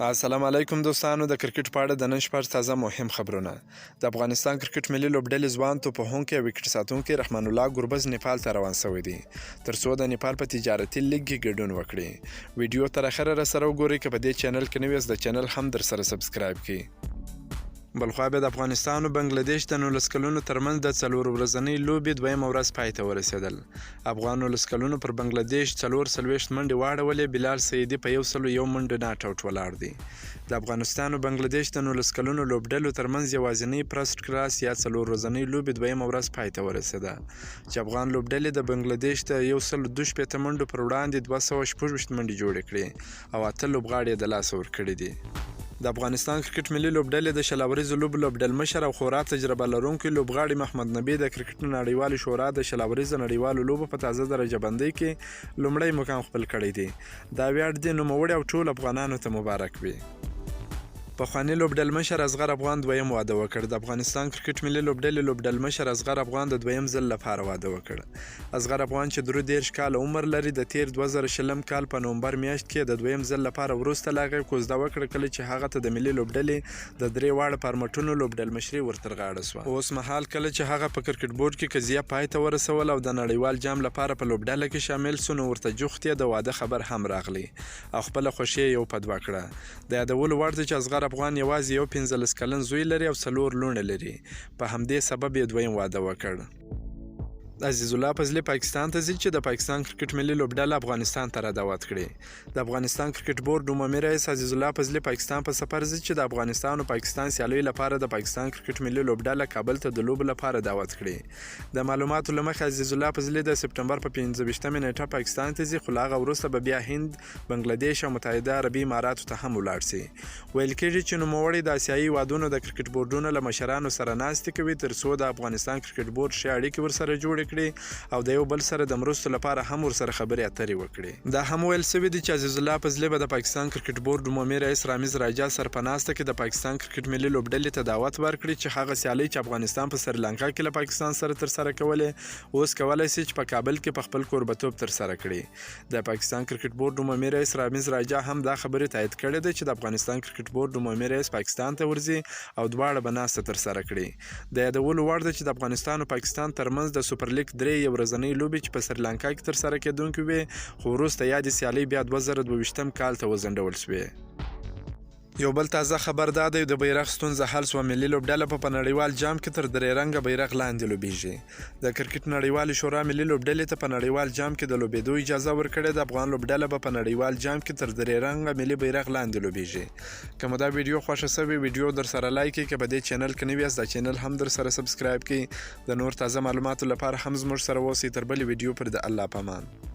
السلام علیکم دوستانو د کرکټ په اړه د نن شپه تازه مهم خبرونه د افغانستان کرکټ ملي لوبډلې ځوان توپوهونکی او وکټ ساتونکی رحمان الله ګربز نيپال ته روان شوی دی ترڅو د نيپال په تجارتي لیګ کې ګډون وکړي ویډیو تر اخره را سره وګورئ که په دې چینل کې نوی یاست د چینل هم در سره سبسکرایب کړئ بلخوا بیا د افغانستان او بنگلاديش د 19 کلونو ترمنځ د 4 ورځنۍ لوبې دویمه ورځ پای ته ورسېدل افغان 19 کلونو پر بنگلاديش 4 منډې واړولې بلال سعیدي په 101 منډه ناټ اوټ ولاړ دی د افغانستان او بنگلاديش د 19 کلونو لوبډلو ترمنځ یوازینی فرست کلاس یا 4 ورځنۍ لوبې دویمه ورځ پای ته ورسېده چې افغان لوبډلې د بنگلاديش د 122 منډو پر وړاندې 216 منډې جوړې کړې او 8 لوبغاړي د لاس ورکړي دي د افغانستان کرکټ ملي لوبډلې د شلاوريزو لوبو لوبډلمشر او خورا تجربه لرونکي لوبغاړي محمد نبی د کرکټ نړیوال شورا د شلاوريزو نړیوالو لوبو په تازه درجه بندۍ کې لومړی مقام خپل کړی دی دا ویاړ د نوموړي او ټول افغانانو ته مبارک وي پخوانی لوبډلمشر اصغر افغان دویم واده وکړ د افغانستان کرکټ ملي لوبډلې لوبډلمشر اصغر افغان د دویم ځل لپاره واده وکړ اصغر افغان چې 33 کال عمر لري د تیر 2020 کال په نومبر میاشت کې د دویم ځل لپاره وروسته لاغه کوزده وکړه کله چې هغه ته د ملي لوبډلې د درې واړه فارمټونو لوبډلمشري ورترغاړه سو اوس مهال کله چې هغه په کرکټ بورډ کې قضیه پای ته ورسول او د نړیوال جام لپاره په لوبډله کې شامل سو نو ورته جوختې د واده خبر هم راغلی او خپل خوشي یو پدوا کړه د یادولو وړ چې اصغر افغان یوازې یو 15 کلن زوی لري او 4 لوڼې لري په همدې سبب یې دویم واده وکړ عزیز الله فضلی پاکستان ته ځي چې د پاکستان کرکټ ملي لوبډله افغانستان ته را دعوت کړي د افغانستان کرکټ بورډ عمومي رئیس عزیز الله فضلی پاکستان په سفر ځي چې د افغانستان او پاکستان سیالۍ لپاره د پاکستان کرکټ ملي لوبډله کابل ته د لوبو لپاره دعوت کړي د معلوماتو له مخې عزیز الله فضلی د سپټمبر په 15 نیټه پاکستان ته ځي خو لا هغه وروسته به بیا هند بنگلاديش او متحده عربي اماراتو ته هم ولاړ شي ویل کېږي چې نوموړی د آسیایي وادونو د کرکټ بورډونو له مشرانو سره ناستې کوي ترڅو د افغانستان کرکټ بورډ ښې اړیکې ورسره جوړې کړي او د یو بل سره د مرستو لپاره هم ورسره خبرې اترې وکړي دا هم ویل شوي دي چې عزیز الله فضلی به د پاکستان کرکټ بورډ عمومي رئیس رامیز راجا سرپناسته کې د پاکستان کرکټ ملي لوبډلې ته دعوت ورکړي چې هغه سیالۍ چې افغانستان په سریلانکا کې له پاکستان سره ترسره کولې اوس کولی شي چې په کابل کې په خپل کوربتوب ترسره کړي د پاکستان کرکټ بورډ عمومي رئیس رامیز راجا هم دا خبرې تایید کړې ده چې د افغانستان کرکټ بورډ عمومي رئیس پاکستان ته ورځي او دواړه به ناسته ترسره کړي د یادولو وړ ده چې د افغانستان او پاکستان ترمنځ د سوپر لیګ 3 یو ورځنۍ لوبې چې په سریلانکا کې ترسره کېدونکې وې خو وروسته یادې سیالۍ بیا 2022 کال ته وځنډول شوې یو بل تازه خبر دا دی د بيرغ ستونزه حل سوه ملي لوبډله په نړیوال جام کې تر درې رنګه بیرغ لاندې لوبیږي د کرکټ نړیوال شورا ملي لوبډلې ته په نړیوال جام کې د لوبېدو اجازه ورکړې د افغان لوبډله په نړیوال جام کې تر درې رنګه ملي بیرغ لاندې لوبیږي که مو دا ویډیو خوښه شوې ویډیو در سره لایک کړئ که په دې چینل کې نوی یاست دا چینل هم در سره سبسکرایب کړئ د نور تازه معلوماتو لپاره هم زموږ سره اوسئ تر بلې ویډیو پر د الله پامان